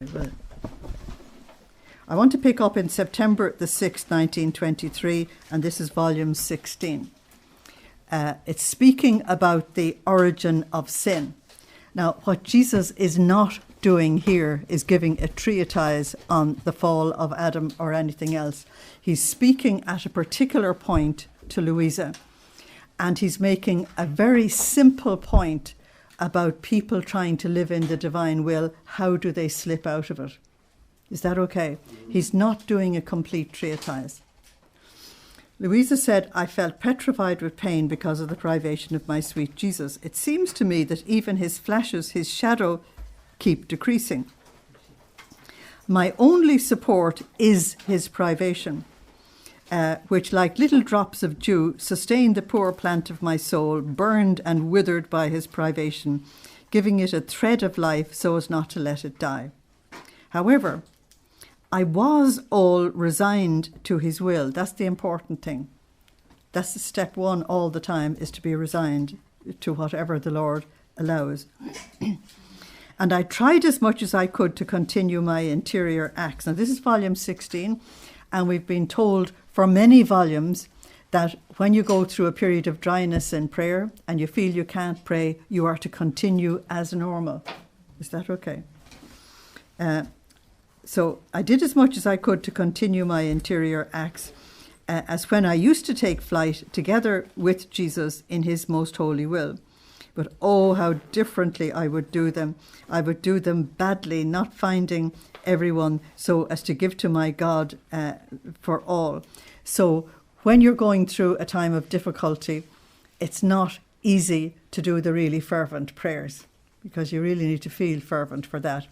Well, I want to pick up in September the 6th, 1923, and this is volume 16. It's speaking about the origin of sin. Now, what Jesus is not doing here is giving a treatise on the fall of Adam or anything else. He's speaking at a particular point to Luisa, and he's making a very simple point about people trying to live in the divine will. How do they slip out of it? Is that okay? He's not doing a complete treatise. Luisa said, I felt petrified with pain because of the privation of my sweet Jesus. It seems to me that even his flashes, his shadow, keep decreasing. My only support is his privation, which, like little drops of dew, sustained the poor plant of my soul, burned and withered by his privation, giving it a thread of life so as not to let it die. However, I was all resigned to his will. That's the important thing. That's the step one all the time, is to be resigned to whatever the Lord allows. And I tried as much as I could to continue my interior acts. Now, this is volume 16, and we've been told for many volumes that when you go through a period of dryness in prayer and you feel you can't pray, you are to continue as normal. Is that okay? So I did as much as I could to continue my interior acts, as when I used to take flight together with Jesus in his most holy will. But oh, how differently I would do them. I would do them badly, not finding everyone so as to give to my God for all. So when you're going through a time of difficulty, it's not easy to do the really fervent prayers, because you really need to feel fervent for that.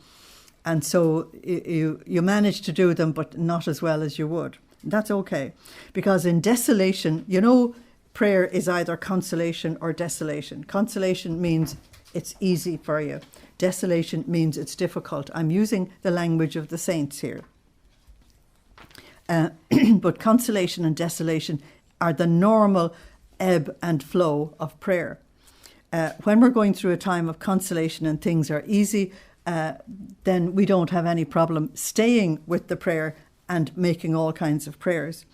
And so you manage to do them, but not as well as you would. That's okay. Because in desolation, you know, prayer is either consolation or desolation. Consolation means it's easy for you. Desolation means it's difficult. I'm using the language of the saints here. But consolation and desolation are the normal ebb and flow of prayer. When we're going through a time of consolation and things are easy, then we don't have any problem staying with the prayer and making all kinds of prayers.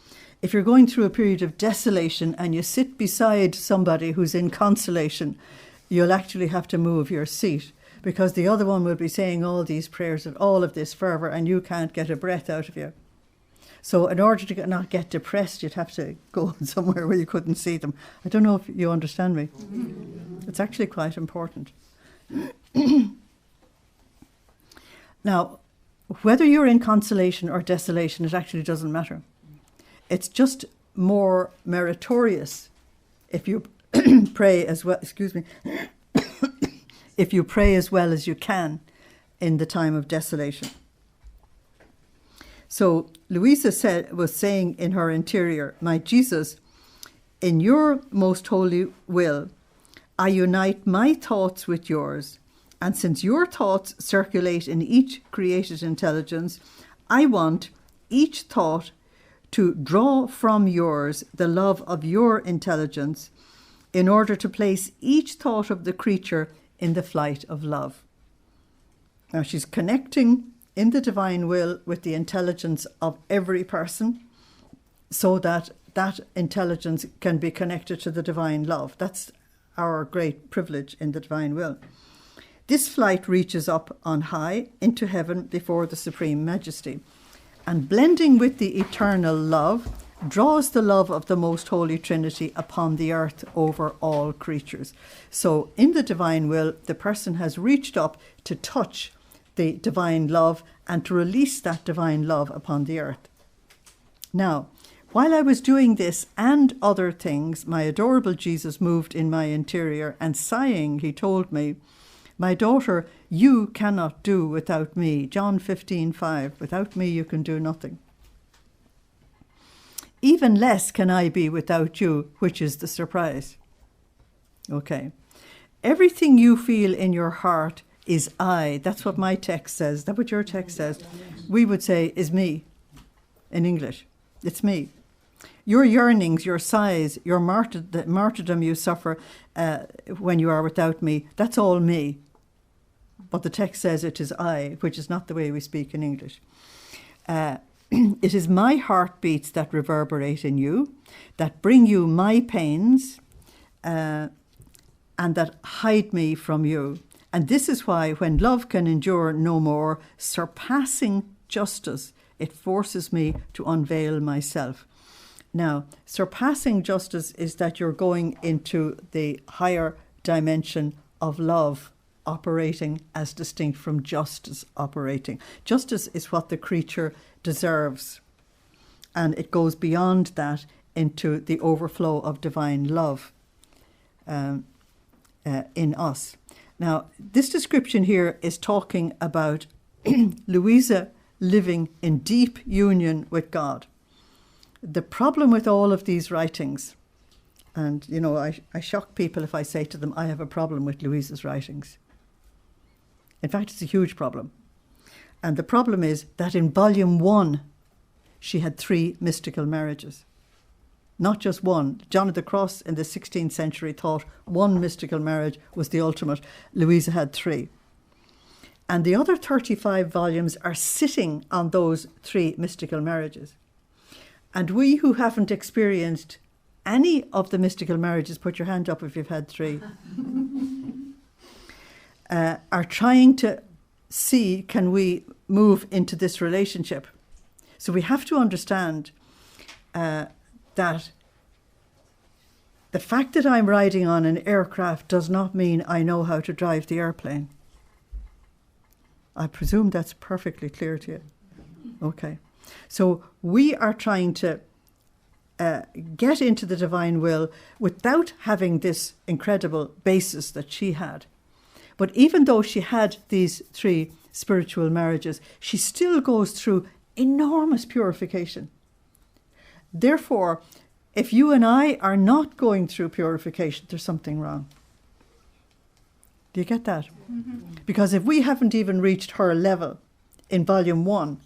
If you're going through a period of desolation and you sit beside somebody who's in consolation, you'll actually have to move your seat, because the other one will be saying all these prayers and all of this fervour, and you can't get a breath out of you. So in order to not get depressed, you'd have to go somewhere where you couldn't see them. I don't know if you understand me. It's actually quite important. Now, whether you're in consolation or desolation, it actually doesn't matter. It's just more meritorious if you pray as well, if you pray as well as you can in the time of desolation. So Luisa was saying in her interior, my Jesus, in your most holy will, I unite my thoughts with yours. And since your thoughts circulate in each created intelligence, I want each thought to draw from yours the love of your intelligence in order to place each thought of the creature in the flight of love. Now, she's connecting in the divine will with the intelligence of every person, so that that intelligence can be connected to the divine love. That's our great privilege in the divine will. This flight reaches up on high into heaven before the Supreme Majesty, and blending with the eternal love, draws the love of the Most Holy Trinity upon the earth over all creatures. So in the divine will, the person has reached up to touch the divine love and to release that divine love upon the earth. Now, while I was doing this and other things, my adorable Jesus moved in my interior, and sighing, he told me, my daughter, you cannot do without me. John 15:5. Without me you can do nothing. Even less can I be without you, which is the surprise. Okay. Everything you feel in your heart is I. That's what my text says. That's what your text says. We would say is me in English. It's me. Your yearnings, your sighs, your martyrdom you suffer when you are without me, that's all me. but the text says it is I, which is not the way we speak in English. It is my heartbeats that reverberate in you, that bring you my pains, and that hide me from you. And this is why, when love can endure no more, surpassing justice, it forces me to unveil myself. Now, surpassing justice is that you're going into the higher dimension of love operating as distinct from justice operating. Justice is what the creature deserves, and it goes beyond that into the overflow of divine love in us. Now, this description here is talking about Luisa living in deep union with God. The problem with all of these writings, and you know, I shock people if I say to them, I have a problem with Luisa's writings. In fact, it's a huge problem. And the problem is that in volume 1, she had 3 mystical marriages. Not just one. John of the Cross in the 16th century thought one mystical marriage was the ultimate. Luisa had 3. And the other 35 volumes are sitting on those 3 mystical marriages. And we who haven't experienced any of the mystical marriages, put your hand up if you've had 3, are trying to see, can we move into this relationship? So we have to understand that the fact that I'm riding on an aircraft does not mean I know how to drive the airplane. I presume that's perfectly clear to you. Okay. So we are trying to get into the divine will without having this incredible basis that she had. But even though she had these 3 spiritual marriages, she still goes through enormous purification. Therefore, if you and I are not going through purification, there's something wrong. Do you get that? Mm-hmm. Because if we haven't even reached her level in volume 1,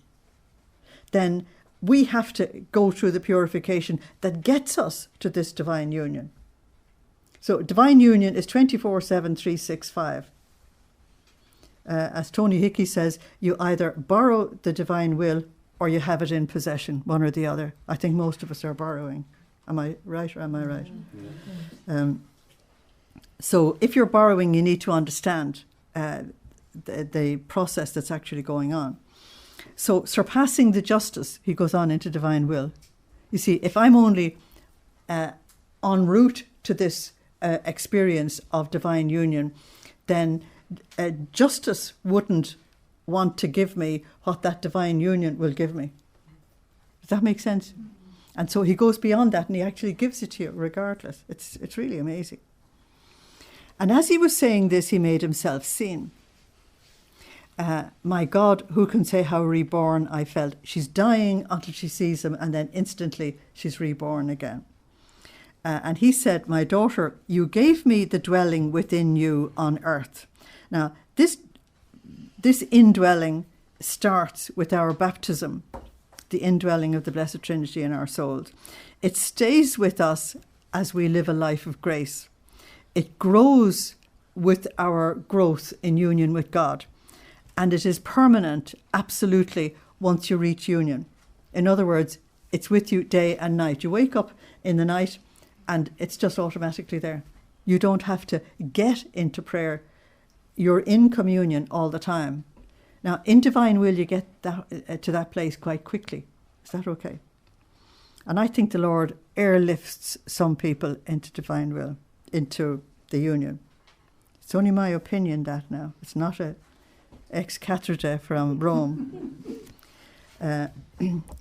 then we have to go through the purification that gets us to this divine union. So divine union is 24/7/365. As Tony Hickey says, you either borrow the divine will or you have it in possession, one or the other. I think most of us are borrowing. Am I right or am I right? Yeah. So if you're borrowing, you need to understand the process that's actually going on. So surpassing the justice, he goes on into divine will. You see, if I'm only en route to this experience of divine union, then justice wouldn't want to give me what that divine union will give me. Does that make sense? And so he goes beyond that and he actually gives it to you regardless. It's really amazing. And as he was saying this, he made himself seen. My God, who can say how reborn I felt? She's dying until she sees him, and then instantly she's reborn again. And he said, my daughter, you gave me the dwelling within you on earth. Now, this indwelling starts with our baptism, the indwelling of the Blessed Trinity in our souls. It stays with us as we live a life of grace. It grows with our growth in union with God. And it is permanent, absolutely, once you reach union. In other words, it's with you day and night. You wake up in the night and it's just automatically there. You don't have to get into prayer. You're in communion all the time. Now, in divine will, you get to that place quite quickly. Is that okay? And I think the Lord airlifts some people into divine will, into the union. It's only my opinion that now. It's not a ex cathedra from Rome.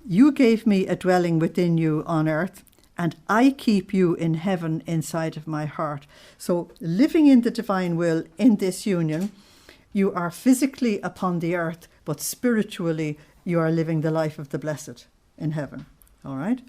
You gave me a dwelling within you on earth, and I keep you in heaven inside of my heart. So living in the divine will, in this union, you are physically upon the earth, but spiritually you are living the life of the blessed in heaven. All right?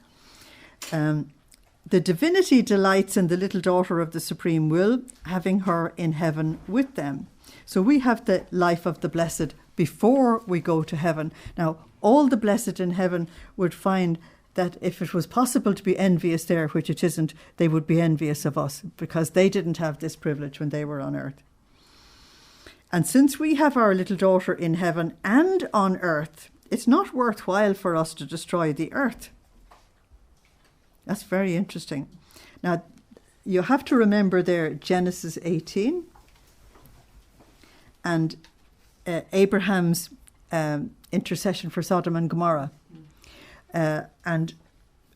The divinity delights in the little daughter of the supreme will, having her in heaven with them. So we have the life of the blessed before we go to heaven. Now, all the blessed in heaven would find that if it was possible to be envious there, which it isn't, they would be envious of us because they didn't have this privilege when they were on earth. And since we have our little daughter in heaven and on earth, it's not worthwhile for us to destroy the earth. That's very interesting. Now, you have to remember there Genesis 18 and Abraham's intercession for Sodom and Gomorrah. And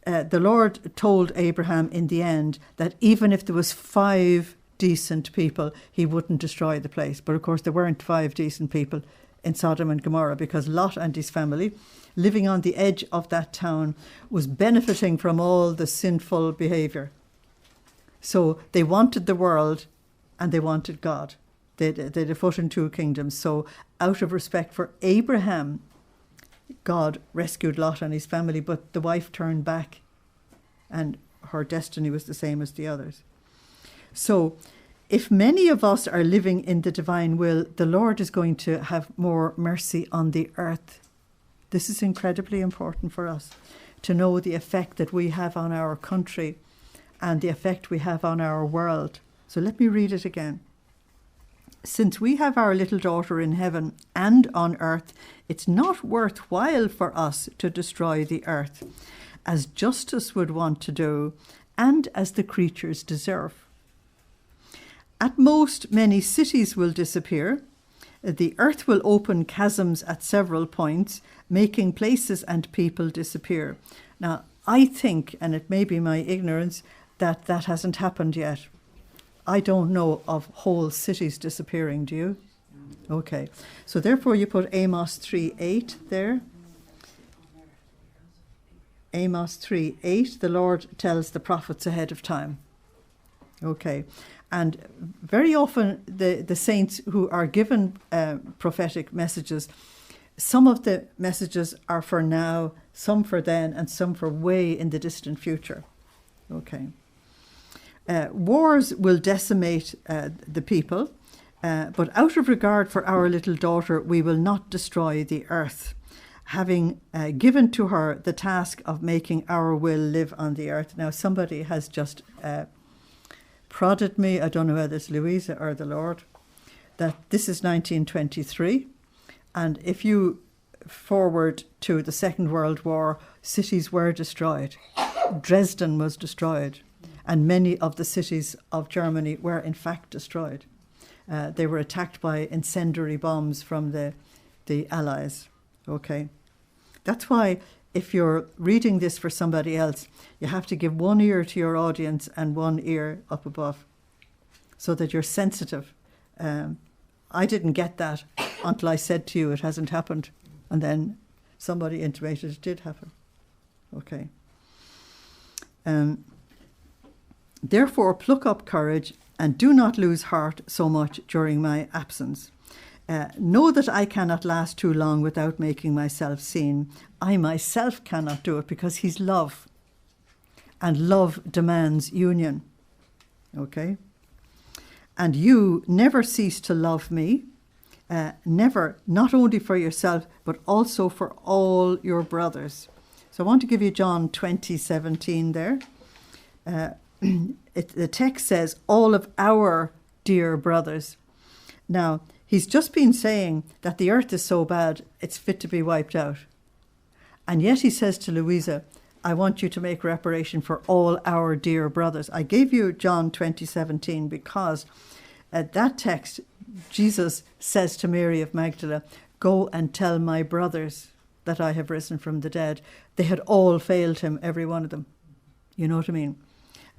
the Lord told Abraham in the end that even if there was 5 decent people, he wouldn't destroy the place. But of course there weren't 5 decent people in Sodom and Gomorrah, because Lot and his family, living on the edge of that town, was benefiting from all the sinful behaviour. So they wanted the world and they wanted God. They'd a foot in 2 kingdoms. So out of respect for Abraham, God rescued Lot and his family, but the wife turned back and her destiny was the same as the others. So if many of us are living in the divine will, the Lord is going to have more mercy on the earth. This is incredibly important for us to know the effect that we have on our country and the effect we have on our world. So let me read it again. Since we have our little daughter in heaven and on earth, it's not worthwhile for us to destroy the earth, as justice would want to do, and as the creatures deserve. At most, many cities will disappear. The earth will open chasms at several points, making places and people disappear. Now, I think, and it may be my ignorance, that that hasn't happened yet. I don't know of whole cities disappearing, do you? Okay. So therefore you put Amos 3:8 there. Amos 3:8, the Lord tells the prophets ahead of time. Okay. And very often the saints who are given prophetic messages, some of the messages are for now, some for then, and some for way in the distant future. Okay. Wars will decimate the people, but out of regard for our little daughter, we will not destroy the earth, having given to her the task of making our will live on the earth. Now, somebody has just prodded me, I don't know whether it's Luisa or the Lord, that this is 1923, and if you forward to the Second World War, cities were destroyed. Dresden was destroyed, and many of the cities of Germany were in fact destroyed. They were attacked by incendiary bombs from the Allies. Okay, that's why if you're reading this for somebody else, you have to give one ear to your audience and one ear up above, so that you're sensitive. I didn't get that until I said to you it hasn't happened, and then somebody intimated it did happen. Okay. Therefore, pluck up courage and do not lose heart so much during my absence. Know that I cannot last too long without making myself seen. I myself cannot do it because he's love, and love demands union. Okay? And you never cease to love me, never, not only for yourself, but also for all your brothers. So I want to give you John 20:17 there. The text says, all of our dear brothers. Now, he's just been saying that the earth is so bad, it's fit to be wiped out. And yet he says to Luisa, I want you to make reparation for all our dear brothers. I gave you John 20:17 because at that text, Jesus says to Mary of Magdala, go and tell my brothers that I have risen from the dead. They had all failed him, every one of them. You know what I mean?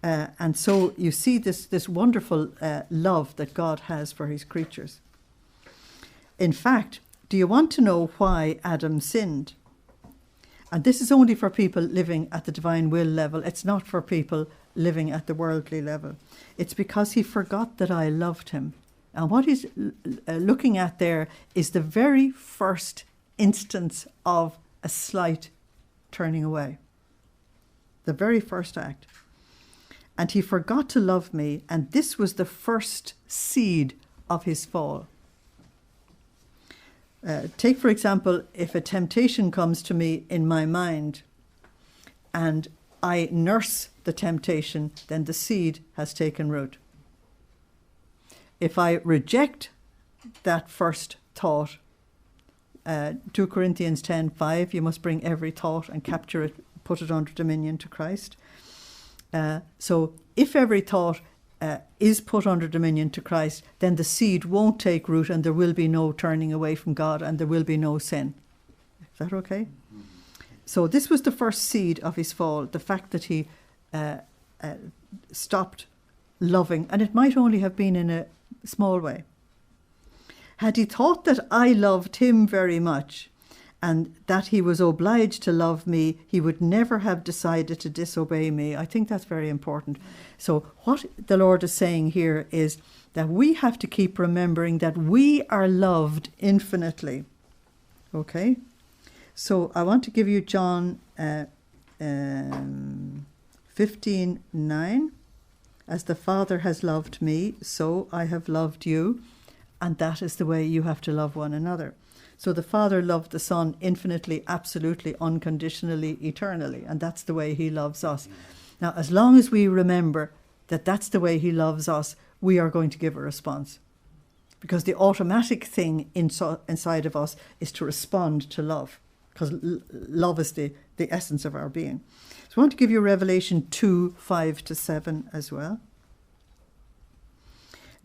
And so you see this wonderful love that God has for his creatures. In fact, do you want to know why Adam sinned? And this is only for people living at the divine will level. It's not for people living at the worldly level. It's because he forgot that I loved him. And what he's looking at there is the very first instance of a slight turning away. The very first act. And he forgot to love me, and this was the first seed of his fall. Take, for example, if a temptation comes to me in my mind and I nurse the temptation, then the seed has taken root. If I reject that first thought. 2 Corinthians 10:5, you must bring every thought and capture it, put it under dominion to Christ. So if every thought is put under dominion to Christ, then the seed won't take root and there will be no turning away from God and there will be no sin. Is that okay? So this was the first seed of his fall, the fact that he stopped loving, and it might only have been in a small way. Had he thought that I loved him very much and that he was obliged to love me, he would never have decided to disobey me. I think that's very important. So what the Lord is saying here is that we have to keep remembering that we are loved infinitely. Okay? So I want to give you John 15:9. As the Father has loved me, so I have loved you. And that is the way you have to love one another. So the Father loved the Son infinitely, absolutely, unconditionally, eternally. And that's the way he loves us. Now, as long as we remember that that's the way he loves us, we are going to give a response. Because the automatic thing inside of us is to respond to love. Because love is the essence of our being. So I want to give you Revelation 2:5-7 as well.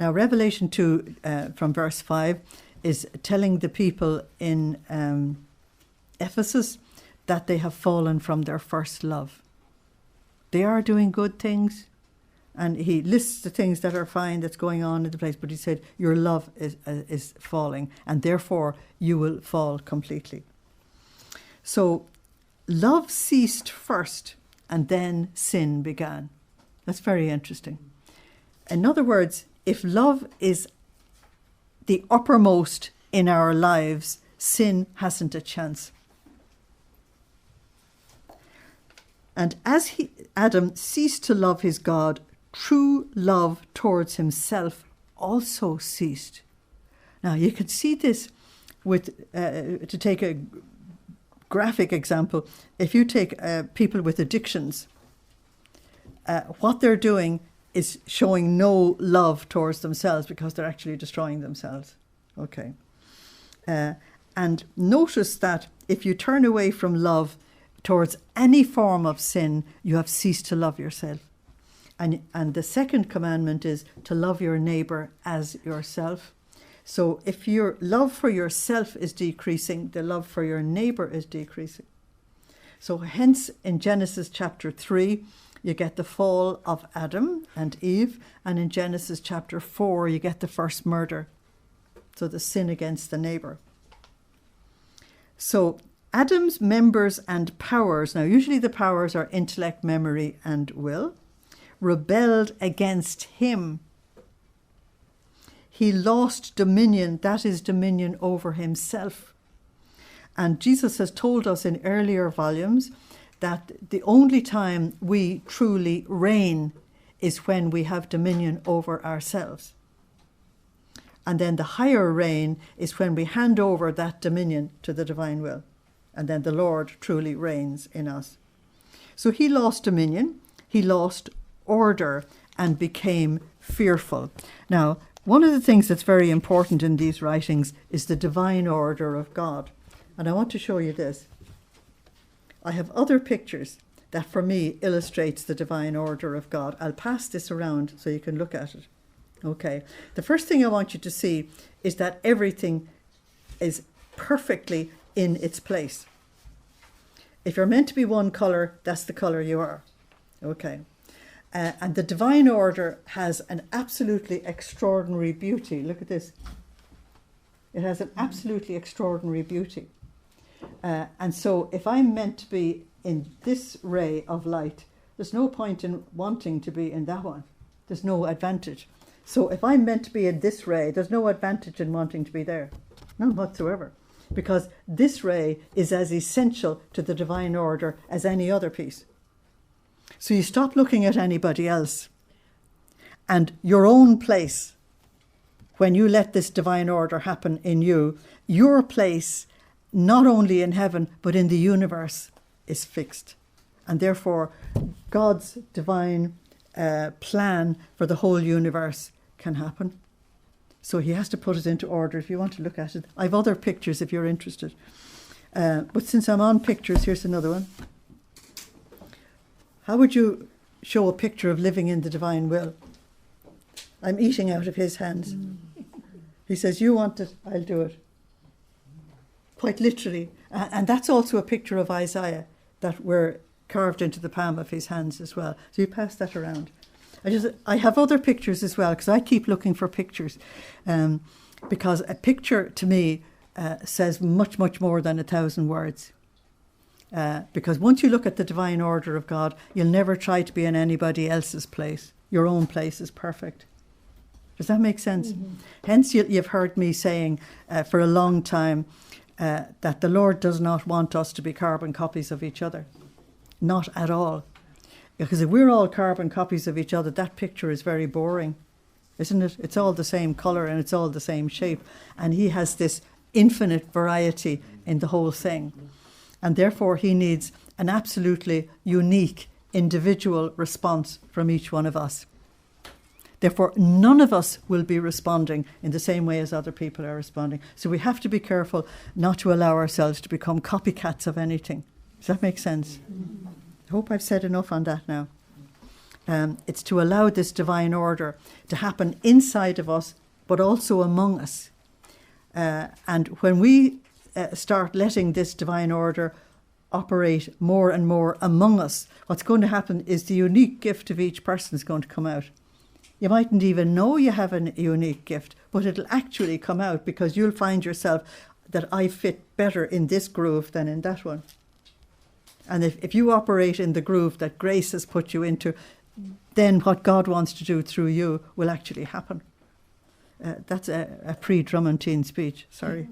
Now, Revelation 2 from verse 5 is telling the people in Ephesus that they have fallen from their first love. They are doing good things, and he lists the things that are fine that's going on in the place, but he said, your love is falling, and therefore you will fall completely. So love ceased first, and then sin began. That's very interesting. In other words, if love is the uppermost in our lives, sin hasn't a chance. And as Adam ceased to love his God, true love towards himself also ceased. Now, you can see this with, to take a graphic example, if you take people with addictions, what they're doing is showing no love towards themselves because they're actually destroying themselves. Okay. And notice that if you turn away from love towards any form of sin, you have ceased to love yourself. And the second commandment is to love your neighbour as yourself. So if your love for yourself is decreasing, the love for your neighbour is decreasing. So hence in Genesis chapter 3, you get the fall of Adam and Eve, and in Genesis chapter 4, you get the first murder. So the sin against the neighbour. So Adam's members and powers, now usually the powers are intellect, memory and will, rebelled against him. He lost dominion, that is dominion over himself. And Jesus has told us in earlier volumes that the only time we truly reign is when we have dominion over ourselves. And then the higher reign is when we hand over that dominion to the divine will. And then the Lord truly reigns in us. So he lost dominion, he lost order, and became fearful. Now, one of the things that's very important in these writings is the divine order of God. And I want to show you this. I have other pictures that for me illustrates the divine order of God. I'll pass this around so you can look at it. Okay. The first thing I want you to see is that everything is perfectly in its place. If you're meant to be one colour, that's the colour you are. Okay. And the divine order has an absolutely extraordinary beauty. Look at this. It has an absolutely extraordinary beauty. And so if I'm meant to be in this ray of light, there's no point in wanting to be in that one. There's no advantage. So if I'm meant to be in this ray, there's no advantage in wanting to be there. None whatsoever. Because this ray is as essential to the divine order as any other piece. So you stop looking at anybody else and your own place. When you let this divine order happen in you, your place, not only in heaven, but in the universe, is fixed. And therefore, God's divine plan for the whole universe can happen. So he has to put it into order if you want to look at it. I have other pictures if you're interested. But since I'm on pictures, here's another one. How would you show a picture of living in the divine will? I'm eating out of his hands. He says, you want it, I'll do it. Quite literally. And that's also a picture of Isaiah that were carved into the palm of his hands as well. So you pass that around. I have other pictures as well, because I keep looking for pictures. Because a picture to me says much, much more than 1,000 words. Because once you look at the divine order of God, you'll never try to be in anybody else's place. Your own place is perfect. Does that make sense? Mm-hmm. Hence, you've heard me saying for a long time that the Lord does not want us to be carbon copies of each other. Not at all. Because if we're all carbon copies of each other, that picture is very boring, isn't it? It's all the same colour and it's all the same shape. And he has this infinite variety in the whole thing. And therefore, he needs an absolutely unique individual response from each one of us. Therefore, none of us will be responding in the same way as other people are responding. So we have to be careful not to allow ourselves to become copycats of anything. Does that make sense? I hope I've said enough on that now. It's to allow this divine order to happen inside of us, but also among us. And when we start letting this divine order operate more and more among us, what's going to happen is the unique gift of each person is going to come out. You mightn't even know you have a unique gift, but it'll actually come out because you'll find yourself that I fit better in this groove than in that one. And if you operate in the groove that grace has put you into, then what God wants to do through you will actually happen. That's a pre-Drummondine speech, sorry.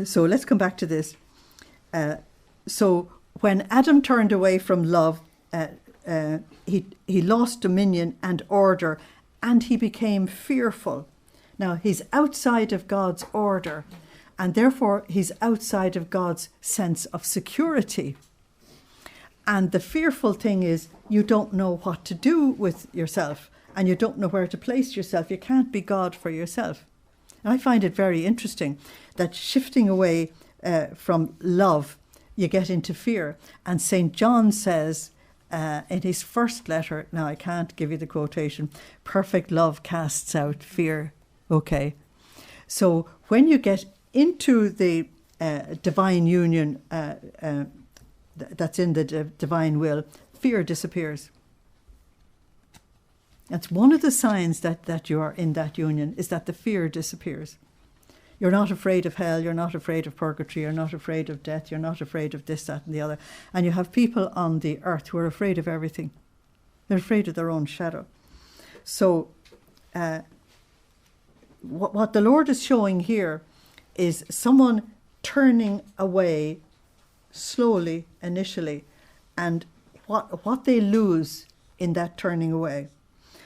So let's come back to this. So when Adam turned away from love, he lost dominion and order, and he became fearful. Now, he's outside of God's order, and therefore he's outside of God's sense of security. And the fearful thing is you don't know what to do with yourself, and you don't know where to place yourself. You can't be God for yourself. And I find it very interesting that shifting away from love, you get into fear. And St. John says in his first letter, now I can't give you the quotation, perfect love casts out fear. Okay. So when you get into the divine union that's in the divine will, fear disappears. That's one of the signs that you are in that union, is that the fear disappears. You're not afraid of hell, you're not afraid of purgatory, you're not afraid of death, you're not afraid of this, that and the other. And you have people on the earth who are afraid of everything. They're afraid of their own shadow. So what the Lord is showing here is someone turning away slowly initially, and what they lose in that turning away.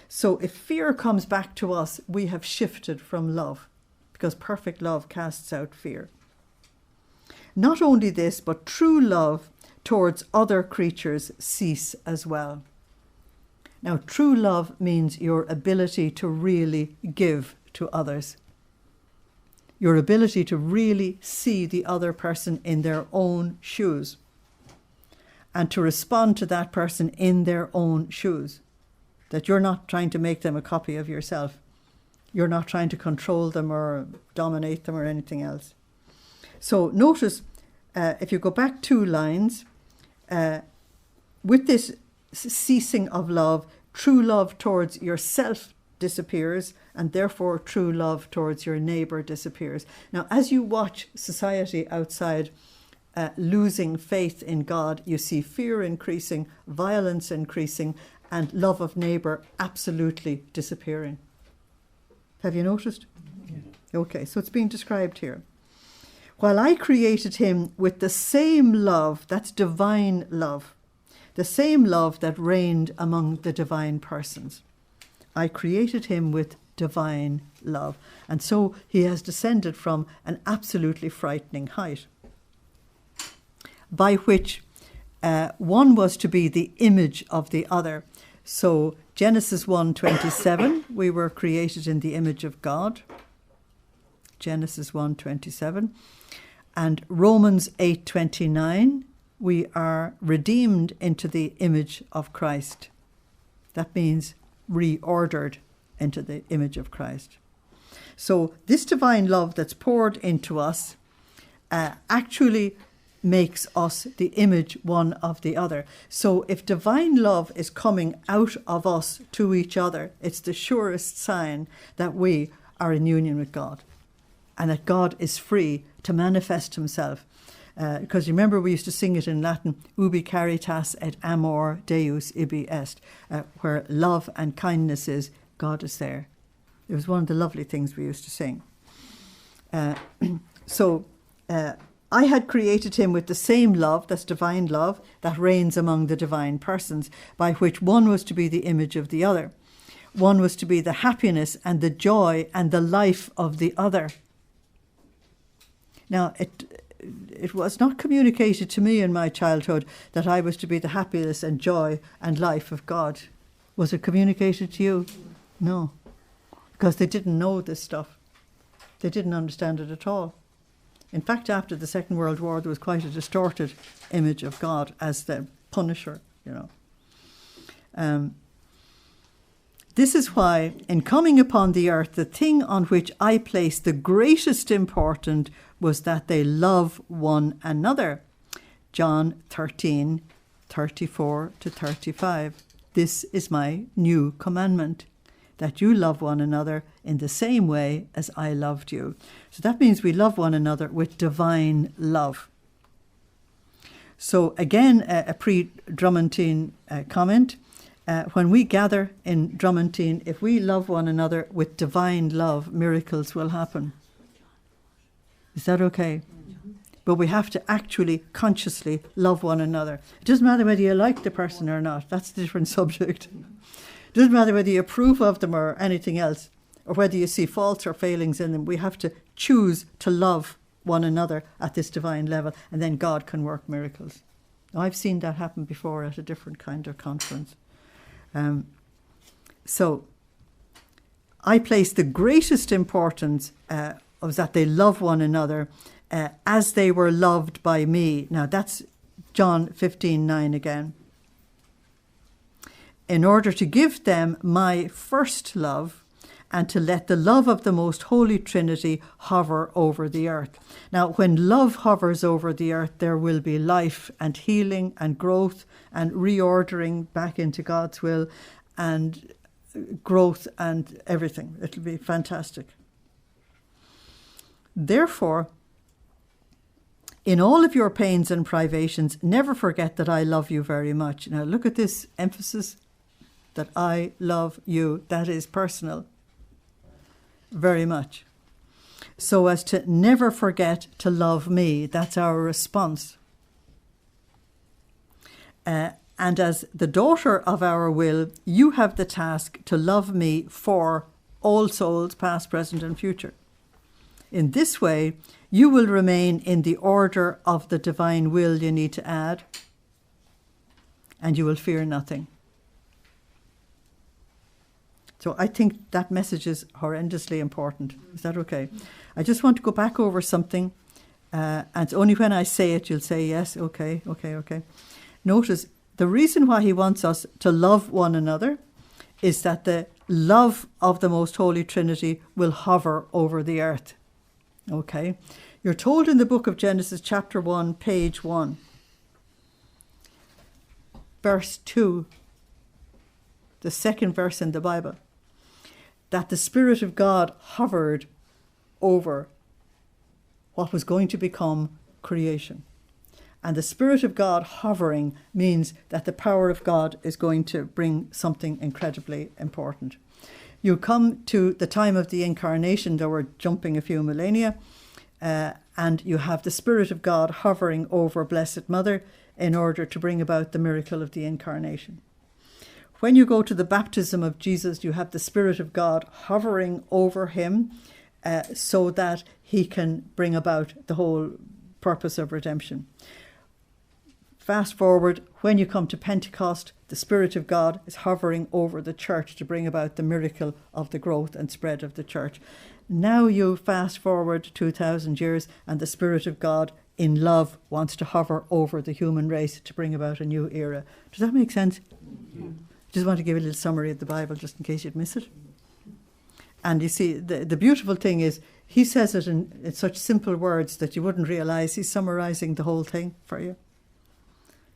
So if fear comes back to us, we have shifted from love, because perfect love casts out fear. Not only this, but true love towards other creatures cease as well. Now, true love means your ability to really give to others. Your ability to really see the other person in their own shoes and to respond to that person in their own shoes. That you're not trying to make them a copy of yourself. You're not trying to control them or dominate them or anything else. So notice, if you go back 2 lines, with this ceasing of love, true love towards yourself disappears, and therefore true love towards your neighbour disappears. Now, as you watch society outside losing faith in God, you see fear increasing, violence increasing, and love of neighbour absolutely disappearing. Have you noticed? Yeah. Okay, so it's being described here. While I created him with the same love, that's divine love, the same love that reigned among the divine persons. I created him with divine love. And so he has descended from an absolutely frightening height, by which one was to be the image of the other. So Genesis 1:27, we were created in the image of God. Genesis 1:27. And Romans 8:29, we are redeemed into the image of Christ. That means reordered into the image of Christ. So this divine love that's poured into us actually makes us the image one of the other. So if divine love is coming out of us to each other, it's the surest sign that we are in union with God and that God is free to manifest himself. Because remember, we used to sing it in Latin, ubi caritas et amor Deus ibi est, where love and kindness is, God is there. It was one of the lovely things we used to sing. I had created him with the same love, that's divine love, that reigns among the divine persons, by which one was to be the image of the other. One was to be the happiness and the joy and the life of the other. Now, it was not communicated to me in my childhood that I was to be the happiness and joy and life of God. Was it communicated to you? No, because they didn't know this stuff. They didn't understand it at all. In fact, after the Second World War, there was quite a distorted image of God as the punisher, This is why, in coming upon the earth, the thing on which I placed the greatest importance was that they love one another. John 13:34-35. This is my new commandment, that you love one another in the same way as I loved you. So that means we love one another with divine love. So again, a pre-Drummondine comment. When we gather in Drummondine, if we love one another with divine love, miracles will happen. Is that okay? But we have to actually consciously love one another. It doesn't matter whether you like the person or not. That's a different subject. It doesn't matter whether you approve of them or anything else, or whether you see faults or failings in them. We have to choose to love one another at this divine level, and then God can work miracles. Now, I've seen that happen before at a different kind of conference. So I place the greatest importance of that they love one another as they were loved by me. Now that's John 15:9 again. In order to give them my first love and to let the love of the most holy Trinity hover over the earth. Now, when love hovers over the earth, there will be life and healing and growth and reordering back into God's will and growth and everything. It'll be fantastic. Therefore, in all of your pains and privations, never forget that I love you very much. Now, look at this emphasis, that I love you. That is personal. Very much. So as to never forget to love me. That's our response. And as the daughter of our will, you have the task to love me for all souls, past, present, and future. In this way, you will remain in the order of the divine will you need to add, and you will fear nothing. So I think that message is horrendously important. Is that okay? I just want to go back over something, and it's only when I say it you'll say, yes, okay. Notice, the reason why he wants us to love one another is that the love of the Most Holy Trinity will hover over the earth. Okay? You're told in the book of Genesis, chapter 1, page 1, verse 2, the second verse in the Bible, that the Spirit of God hovered over what was going to become creation. And the Spirit of God hovering means that the power of God is going to bring something incredibly important. You come to the time of the incarnation, though we're jumping a few millennia, and you have the Spirit of God hovering over Blessed Mother in order to bring about the miracle of the incarnation. When you go to the baptism of Jesus, you have the Spirit of God hovering over him so that he can bring about the whole purpose of redemption. Fast forward, when you come to Pentecost, the Spirit of God is hovering over the church to bring about the miracle of the growth and spread of the church. Now you fast forward 2,000 years and the Spirit of God in love wants to hover over the human race to bring about a new era. Does that make sense? Yeah. Just want to give a little summary of the Bible just in case you'd miss it. And you see, the beautiful thing is he says it in such simple words that you wouldn't realise he's summarising the whole thing for you.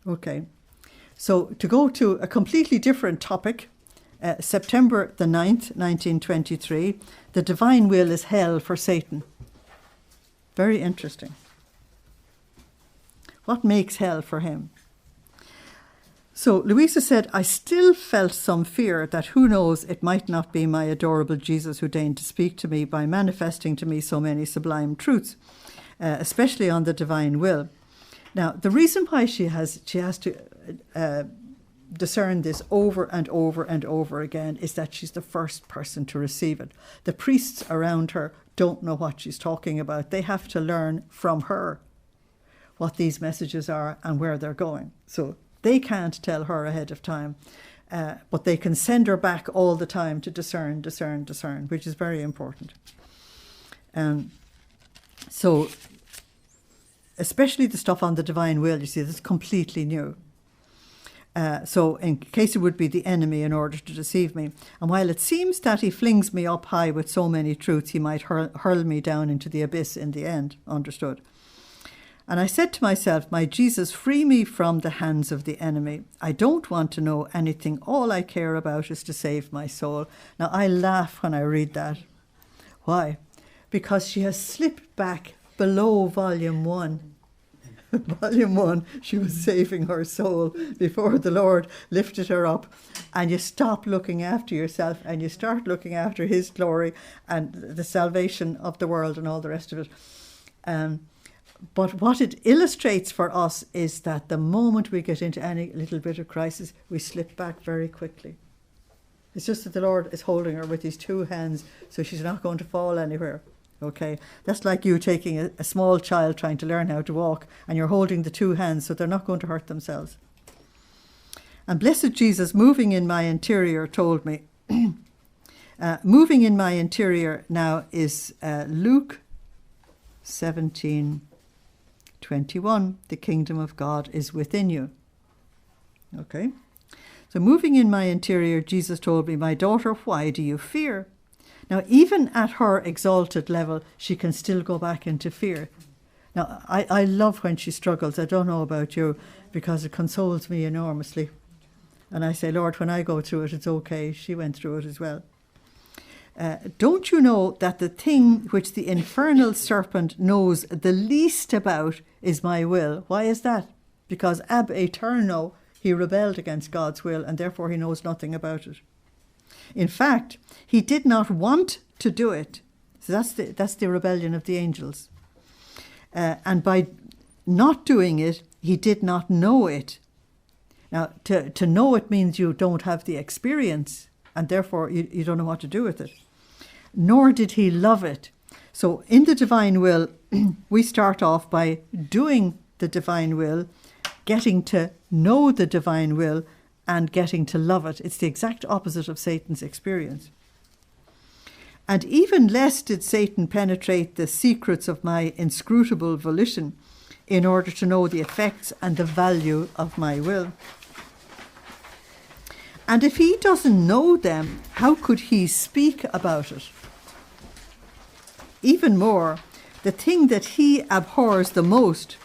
Okay, so to go to a completely different topic, September the 9th, 1923, the divine will is hell for Satan. Very interesting. What makes hell for him? So Luisa said, I still felt some fear that who knows, it might not be my adorable Jesus who deigned to speak to me by manifesting to me so many sublime truths, especially on the divine will. Now, the reason why she has to discern this over and over and over again is that she's the first person to receive it. The priests around her don't know what she's talking about. They have to learn from her what these messages are and where they're going. So they can't tell her ahead of time, but they can send her back all the time to discern, which is very important. So especially the stuff on the divine will, you see, this is completely new. So in case it would be the enemy in order to deceive me. And while it seems that he flings me up high with so many truths, he might hurl me down into the abyss in the end, understood. And I said to myself, my Jesus, free me from the hands of the enemy. I don't want to know anything. All I care about is to save my soul. Now, I laugh when I read that. Why? Because she has slipped back below volume 1. Volume 1, she was saving her soul before the Lord lifted her up. And you stop looking after yourself and you start looking after his glory and the salvation of the world and all the rest of it. But what it illustrates for us is that the moment we get into any little bit of crisis, we slip back very quickly. It's just that the Lord is holding her with his two hands, so she's not going to fall anywhere. Okay, that's like you taking a small child trying to learn how to walk, and you're holding the two hands so they're not going to hurt themselves. And blessed Jesus, moving in my interior, told me, moving in my interior now is Luke 17:21. The kingdom of God is within you. Okay, so moving in my interior, Jesus told me, my daughter, why do you fear? Now, even at her exalted level, she can still go back into fear. Now, I love when she struggles. I don't know about you, because it consoles me enormously. And I say, Lord, when I go through it, it's okay. She went through it as well. Don't you know that the thing which the infernal serpent knows the least about is my will? Why is that? Because ab aeterno, he rebelled against God's will, and therefore he knows nothing about it. In fact, he did not want to do it. So that's the rebellion of the angels. And by not doing it, he did not know it. Now, to know it means you don't have the experience, and therefore you don't know what to do with it. Nor did he love it. So in the divine will, we start off by doing the divine will, getting to know the divine will, and getting to love it. It's the exact opposite of Satan's experience. And even less did Satan penetrate the secrets of my inscrutable volition in order to know the effects and the value of my will. And if he doesn't know them, how could he speak about it? Even more, the thing that he abhors the most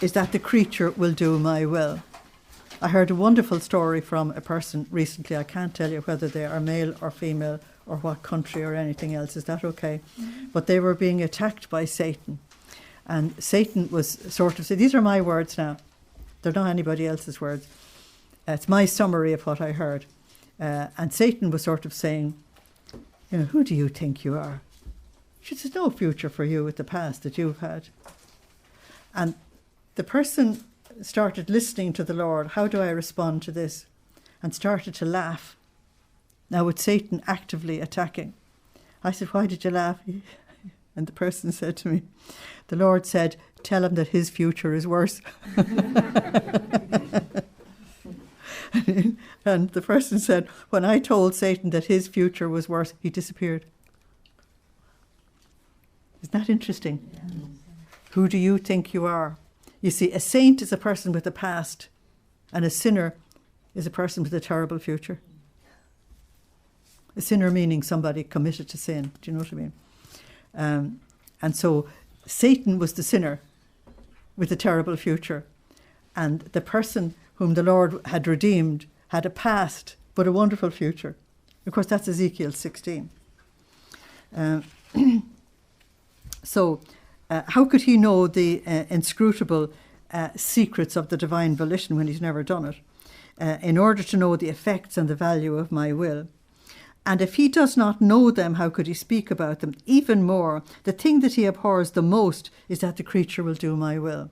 is that the creature will do my will. I heard a wonderful story from a person recently. I can't tell you whether they are male or female or what country or anything else. Is that okay? Mm-hmm. But they were being attacked by Satan. And Satan was sort of saying, these are my words now. They're not anybody else's words. It's my summary of what I heard. And Satan was sort of saying, you know, who do you think you are? There's no future for you with the past that you've had. And the person started listening to the Lord. How do I respond to this? And started to laugh. Now with Satan actively attacking. I said, why did you laugh? And the person said to me, the Lord said, tell him that his future is worse. And the person said, when I told Satan that his future was worse, he disappeared. Isn't that interesting? Yeah. Who do you think you are? You see, a saint is a person with a past, and a sinner is a person with a terrible future. A sinner meaning somebody committed to sin. Do you know what I mean? And so Satan was the sinner with a terrible future. And the person whom the Lord had redeemed had a past, but a wonderful future. Of course, that's Ezekiel 16. So how could he know the inscrutable secrets of the divine volition when he's never done it? In order to know the effects and the value of my will. And if he does not know them, how could he speak about them? Even more, the thing that he abhors the most is that the creature will do my will.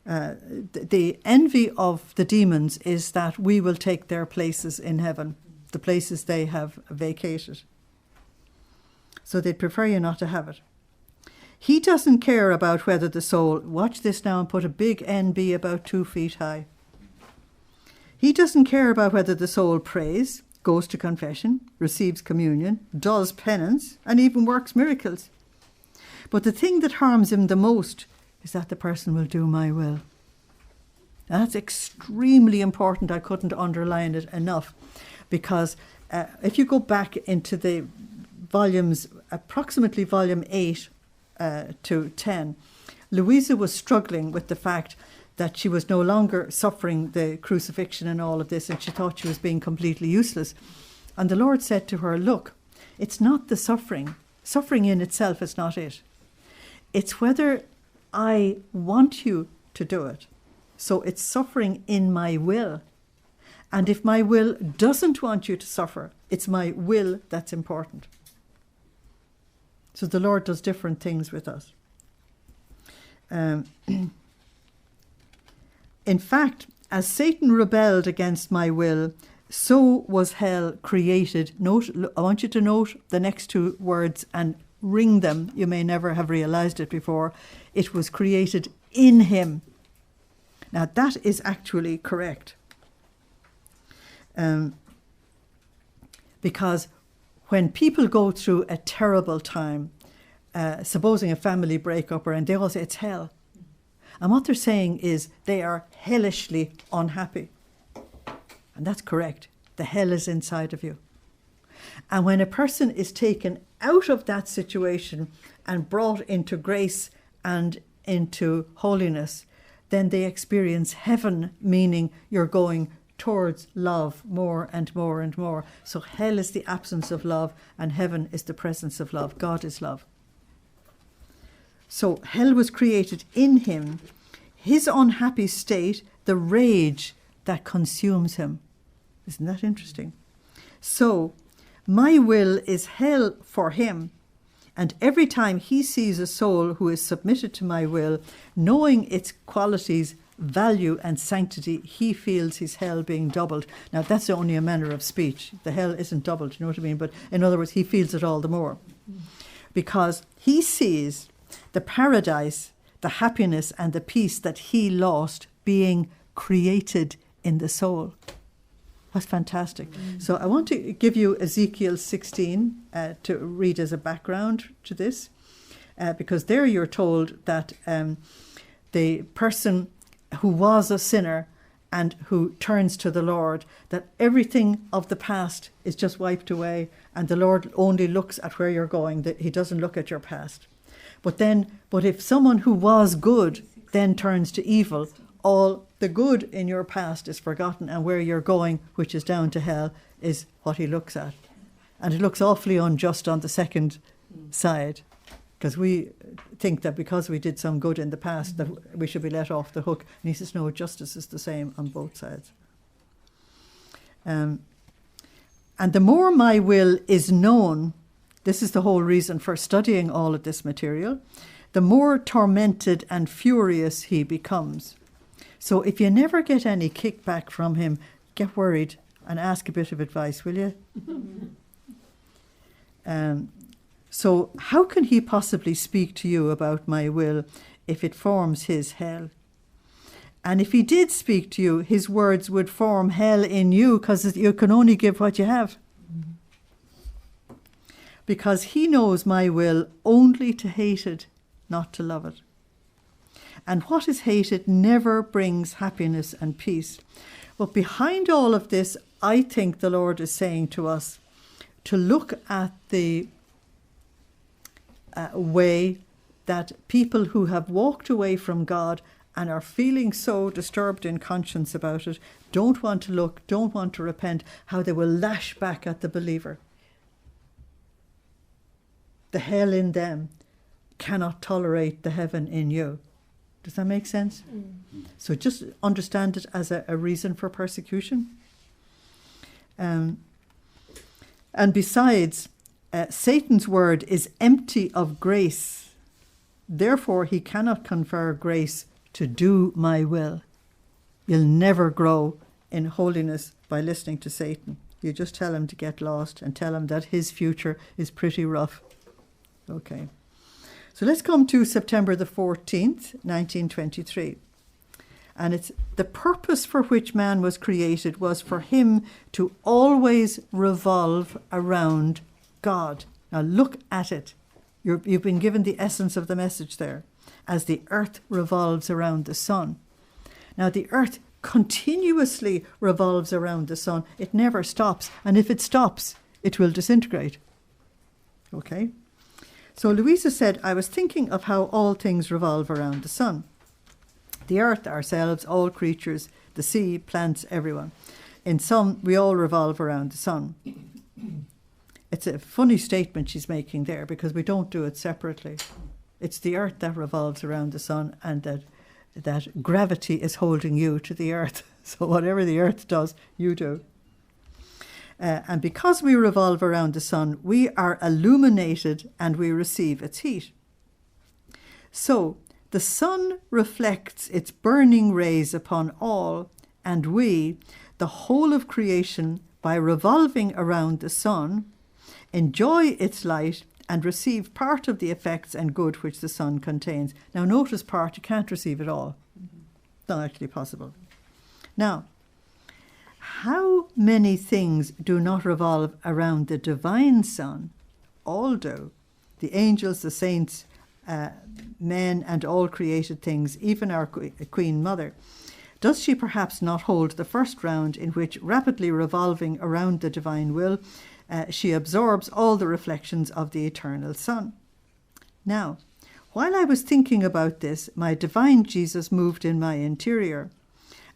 The envy of the demons is that we will take their places in heaven, the places they have vacated. So they'd prefer you not to have it. He doesn't care about whether the soul, watch this now and put a big NB about 2 feet high. He doesn't care about whether the soul prays, goes to confession, receives communion, does penance, and even works miracles. But the thing that harms him the most is that the person will do my will. That's extremely important. I couldn't underline it enough, because if you go back into the volumes, approximately volume 8 to 10, Luisa was struggling with the fact that she was no longer suffering the crucifixion and all of this, and she thought she was being completely useless. And the Lord said to her, look, it's not the suffering. Suffering in itself is not it. It's whether I want you to do it. So it's suffering in my will. And if my will doesn't want you to suffer, it's my will that's important. So the Lord does different things with us. In fact, as Satan rebelled against my will, so was hell created. Note, I want you to note the next 2 words and ring them. You may never have realized it before. It was created in him. Now, that is actually correct. Because when people go through a terrible time, supposing a family breakup, and they all say it's hell. And what they're saying is they are hellishly unhappy. And that's correct. The hell is inside of you. And when a person is taken out of that situation and brought into grace and into holiness, then they experience heaven, meaning you're going towards love more and more and more. So hell is the absence of love, and heaven is the presence of love. God is love. So hell was created in him, his unhappy state, the rage that consumes him. Isn't that interesting? So my will is hell for him, and every time he sees a soul who is submitted to my will, knowing its qualities, value and sanctity, he feels his hell being doubled. Now that's only a manner of speech. The hell isn't doubled, you know what I mean? But in other words, he feels it all the more. Because he sees the paradise, the happiness and the peace that he lost being created in the soul. That's fantastic. So I want to give you Ezekiel 16 to read as a background to this, because there you're told that the person who was a sinner and who turns to the Lord, that everything of the past is just wiped away, and the Lord only looks at where you're going, that he doesn't look at your past. But if someone who was good then turns to evil, all the good in your past is forgotten, and where you're going, which is down to hell, is what he looks at. And it looks awfully unjust on the second side, because we think that because we did some good in the past that we should be let off the hook. And he says, no, justice is the same on both sides. And the more my will is known, this is the whole reason for studying all of this material, the more tormented and furious he becomes. So if you never get any kickback from him, get worried and ask a bit of advice, will you? So how can he possibly speak to you about my will if it forms his hell? And if he did speak to you, his words would form hell in you, because you can only give what you have. Because he knows my will only to hate it, not to love it. And what is hated never brings happiness and peace. But behind all of this, I think the Lord is saying to us to look at the way that people who have walked away from God and are feeling so disturbed in conscience about it, don't want to look, don't want to repent, how they will lash back at the believer. The hell in them cannot tolerate the heaven in you. Does that make sense? So just understand it as a reason for persecution. And besides, Satan's word is empty of grace. Therefore, he cannot confer grace to do my will. You'll never grow in holiness by listening to Satan. You just tell him to get lost and tell him that his future is pretty rough. Okay. So let's come to September the 14th, 1923. And it's the purpose for which man was created was for him to always revolve around God. Now look at it. You've been given the essence of the message there. As the earth revolves around the sun. Now the earth continuously revolves around the sun. It never stops. And if it stops, it will disintegrate. Okay? So Luisa said, I was thinking of how all things revolve around the sun. The earth, ourselves, all creatures, the sea, plants, everyone. In some, we all revolve around the sun. It's a funny statement she's making there because we don't do it separately. It's the earth that revolves around the sun, and that gravity is holding you to the earth. So whatever the earth does, you do. And because we revolve around the sun, we are illuminated and we receive its heat. So the sun reflects its burning rays upon all, and we, the whole of creation, by revolving around the sun, enjoy its light and receive part of the effects and good which the sun contains. Now notice part, you can't receive it all. It's not actually possible. Now, how many things do not revolve around the divine Son? All do. The angels, the saints, men and all created things, even our Queen Mother. Does she perhaps not hold the first round in which, rapidly revolving around the divine will, she absorbs all the reflections of the eternal Son? Now, while I was thinking about this, my divine Jesus moved in my interior,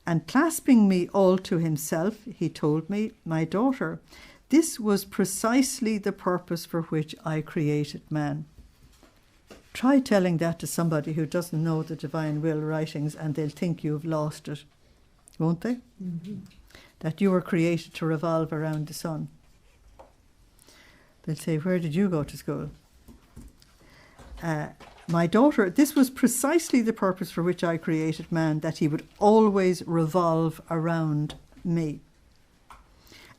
and clasping me all to himself, he told me, my daughter, this was precisely the purpose for which I created man. Try telling that to somebody who doesn't know the divine will writings, and they'll think you've lost it, won't they? Mm-hmm. That you were created to revolve around the sun. They'll say, where did you go to school? My daughter, this was precisely the purpose for which I created man, that he would always revolve around me.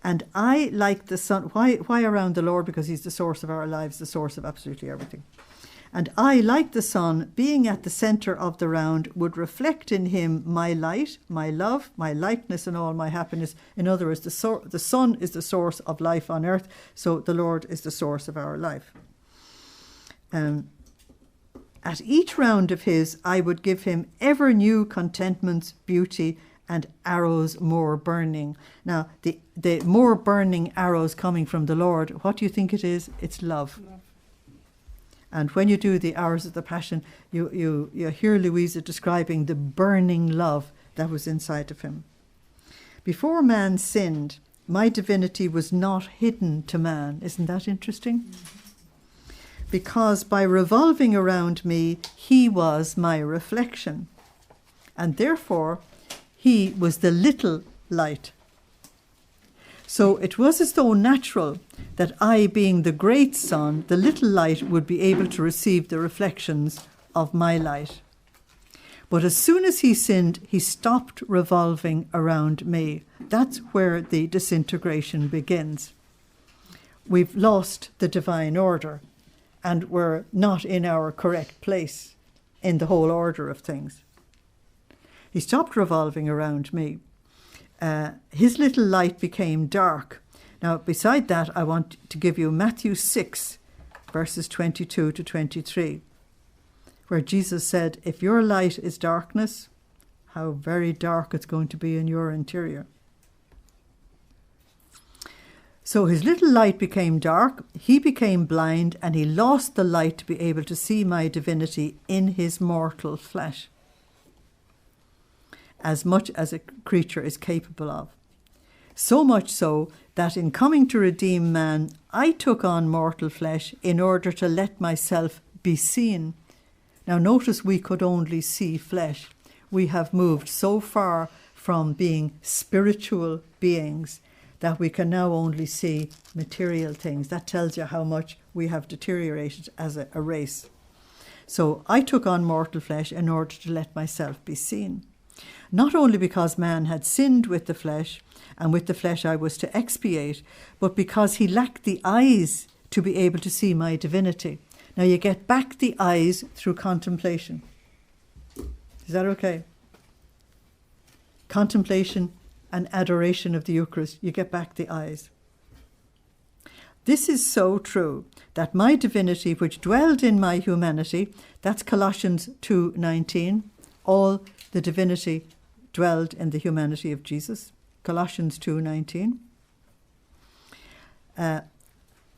And I, like the sun, why around the Lord? Because he's the source of our lives, the source of absolutely everything. And I, like the sun, being at the centre of the round, would reflect in him my light, my love, my likeness, and all my happiness. In other words, the sun is the source of life on earth, so the Lord is the source of our life. At each round of his, I would give him ever new contentments, beauty, and arrows more burning. Now, the more burning arrows coming from the Lord, what do you think it is? It's love. And when you do the Hours of the Passion, you hear Luisa describing the burning love that was inside of him. Before man sinned, my divinity was not hidden to man. Isn't that interesting? Mm-hmm. Because by revolving around me, he was my reflection. And therefore, he was the little light. So it was as though natural that I, being the great sun, the little light, would be able to receive the reflections of my light. But as soon as he sinned, he stopped revolving around me. That's where the disintegration begins. We've lost the divine order. and we're not in our correct place in the whole order of things. He stopped revolving around me. His little light became dark. Now, beside that, I want to give you Matthew 6, verses 22 to 23, where Jesus said, if your light is darkness, how very dark it's going to be in your interior. So his little light became dark, he became blind, and he lost the light to be able to see my divinity in his mortal flesh, as much as a creature is capable of. So much so that in coming to redeem man, I took on mortal flesh in order to let myself be seen. Now notice we could only see flesh. We have moved so far from being spiritual beings that we can now only see material things. That tells you how much we have deteriorated as a race. So I took on mortal flesh in order to let myself be seen. Not only because man had sinned with the flesh, and with the flesh I was to expiate, but because he lacked the eyes to be able to see my divinity. Now you get back the eyes through contemplation. Is that okay? Contemplation and adoration of the Eucharist, you get back the eyes. This is so true that my divinity which dwelled in my humanity, that's Colossians 2:19, all the divinity dwelled in the humanity of Jesus, Colossians 2:19.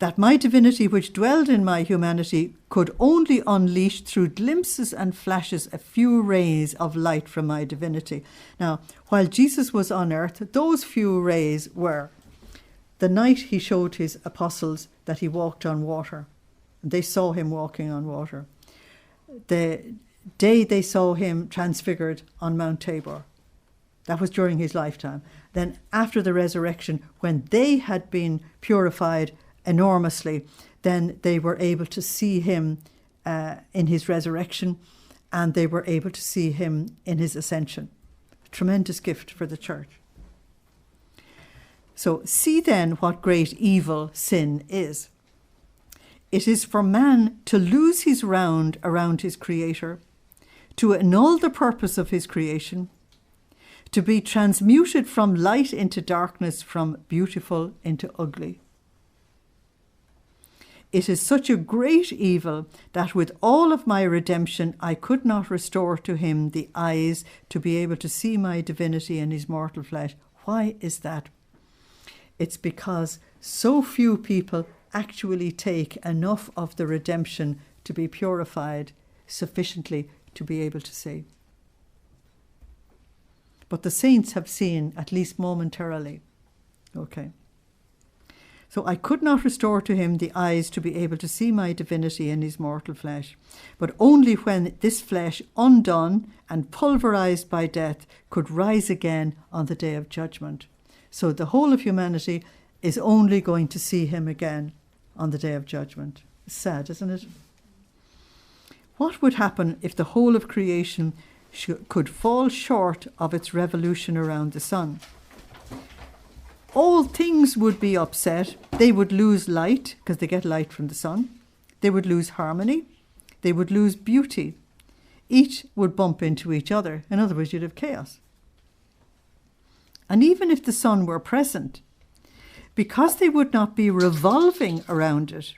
That my divinity which dwelled in my humanity could only unleash through glimpses and flashes a few rays of light from my divinity. Now, while Jesus was on earth, those few rays were the night he showed his apostles that he walked on water. They saw him walking on water. The day they saw him transfigured on Mount Tabor. That was during his lifetime. Then after the resurrection, when they had been purified enormously, then they were able to see him in his resurrection, and they were able to see him in his ascension. A tremendous gift for the church. So see then what great evil sin is. It is for man to lose his round around his Creator, to annul the purpose of his creation, to be transmuted from light into darkness, from beautiful into ugly. It is such a great evil that with all of my redemption, I could not restore to him the eyes to be able to see my divinity in his mortal flesh. Why is that? It's because so few people actually take enough of the redemption to be purified sufficiently to be able to see. But the saints have seen, at least momentarily. Okay. So I could not restore to him the eyes to be able to see my divinity in his mortal flesh, but only when this flesh, undone and pulverized by death, could rise again on the day of judgment. So the whole of humanity is only going to see him again on the day of judgment. It's sad, isn't it? What would happen if the whole of creation could fall short of its revolution around the sun? All things would be upset. They would lose light, because they get light from the sun. They would lose harmony. They would lose beauty. Each would bump into each other. In other words, you'd have chaos. And even if the sun were present, because they would not be revolving around it,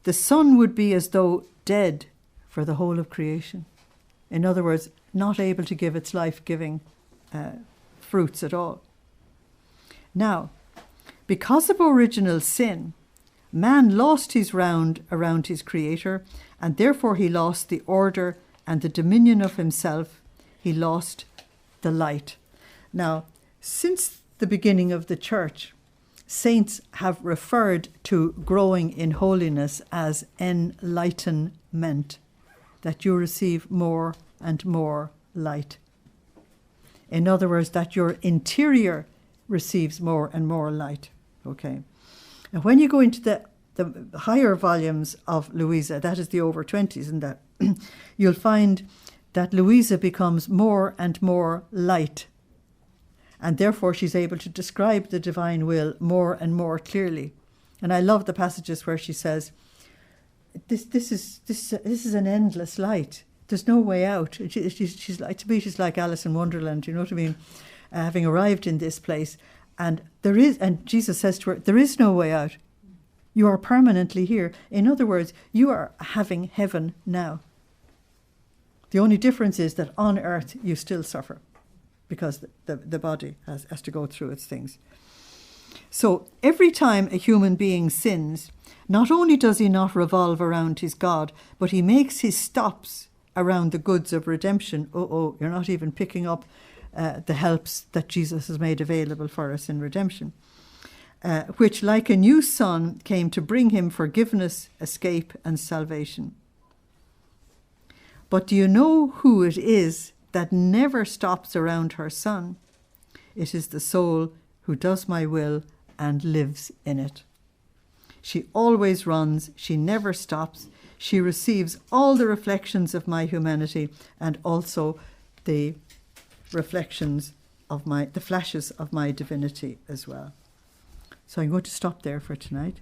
the sun would be as though dead for the whole of creation. In other words, not able to give its life-giving fruits at all. Now, because of original sin, man lost his round around his Creator, and therefore he lost the order and the dominion of himself. He lost the light. Now, since the beginning of the church, saints have referred to growing in holiness as enlightenment, that you receive more and more light. In other words, that your interior receives more and more light. Okay. And when you go into the higher volumes of Luisa, that is the over 20s, and that you'll find that Luisa becomes more and more light, and therefore she's able to describe the divine will more and more clearly. And I love the passages where she says, this is an endless light. There's no way out. She's like, to me, she's like Alice in Wonderland. You know what I mean? Having arrived in this place, and Jesus says to her, there is no way out. You are permanently here. In other words, you are having heaven now. The only difference is that on earth you still suffer, because the body has to go through its things. So every time a human being sins, not only does he not revolve around his God, but he makes his stops around the goods of redemption. You're not even picking up the helps that Jesus has made available for us in redemption, which, like a new son, came to bring him forgiveness, escape, and salvation. But do you know who it is that never stops around her son? It is the soul who does my will and lives in it. She always runs, she never stops. She receives all the reflections of my humanity and also the reflections of the flashes of my divinity as well. So I'm going to stop there for tonight.